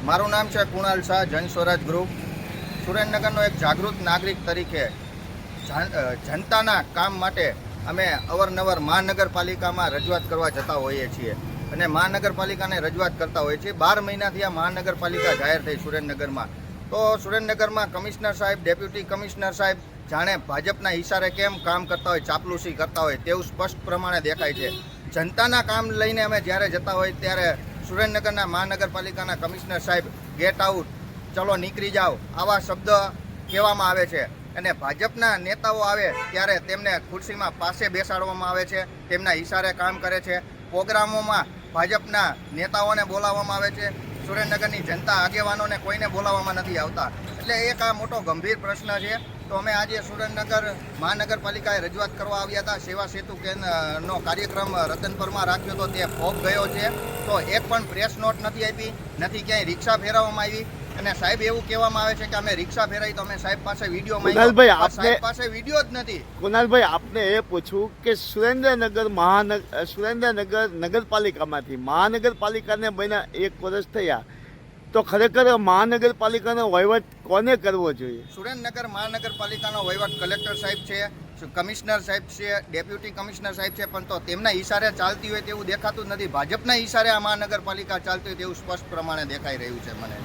મારું નામ છે કુણાલ શાહ, જન સ્વરાજ ગ્રુપ. સુરેન્દ્રનગરનો એક જાગૃત નાગરિક તરીકે જનતાના કામ માટે અમે અવારનવાર મહાનગરપાલિકામાં રજૂઆત કરવા જતા હોઈએ છીએ અને મહાનગરપાલિકાને રજૂઆત કરતા હોઈએ છીએ. 12 મહિનાથી આ મહાનગરપાલિકા જાહેર થઈ સુરેન્દ્રનગરમાં. તો સુરેન્દ્રનગરમાં કમિશનર સાહેબ, ડેપ્યુટી કમિશનર સાહેબ જાણે ભાજપના ઈશારે કેમ કામ કરતા હોય, ચાપલુસી કરતા હોય તેવું સ્પષ્ટ પ્રમાણે દેખાય છે. જનતાના કામ લઈને અમે જ્યારે જતા હોય ત્યારે સુરેન્દ્રનગરના મહાનગરપાલિકાના કમિશનર સાહેબ ગેટ આઉટ, ચલો નીકળી જાઓ, આવા શબ્દ કહેવામાં આવે છે. અને ભાજપના નેતાઓ આવે ત્યારે તેમને ખુરશીમાં પાસે બેસાડવામાં આવે છે, તેમના ઈશારે કામ કરે છે. પ્રોગ્રામોમાં ભાજપના નેતાઓને બોલાવવામાં આવે છે, સુરેન્દ્રનગરની જનતા આગેવાનોને કોઈને બોલાવવામાં નથી આવતા. એટલે એક આ મોટો ગંભીર પ્રશ્ન છે. તો અમે આજે સુરેન્દ્રનગર મહાનગરપાલિકાએ રજૂઆત કરવા આવ્યા હતા. સેવા સેતુ કેન્દ્રનો કાર્યક્રમ રતનપરમાં રાખ્યો હતો, તે ફોપ ગયો છે. તો એક પણ પ્રેસ નોટ નથી આપી, નથી ક્યાંય રિક્ષા ફેરવવામાં આવી. અને સાહેબ એવું કહેવામાં આવે છે કે અમે રિક્ષા ફેરાઈ તો અમે સાહેબ પાસે વિડીયો માંગ્યો, સાહેબ પાસે વિડીયો જ નથી. કુણાલભાઈ, આપને એ પૂછું કે સુરેન્દ્રનગર નગરપાલિકામાંથી મહાનગરપાલિકાને બન્યા 1 વર્ષ થયા, તો ખરેખર મહાનગરપાલિકાનો વહીવટ કોને કરવો જોઈએ? સુરેન્દ્રનગર મહાનગરપાલિકાનો વહીવટ કલેક્ટર સાહેબ છે, કમિશનર સાહેબ છે, ડેપ્યુટી કમિશનર સાહેબ છે, પણ તો તેમના ઈશારે ચાલતી હોય તેવું દેખાતું જ નથી. ભાજપના ઈશારે આ મહાનગરપાલિકા ચાલતી હોય તેવું સ્પષ્ટ પ્રમાણે દેખાઈ રહ્યું છે મને.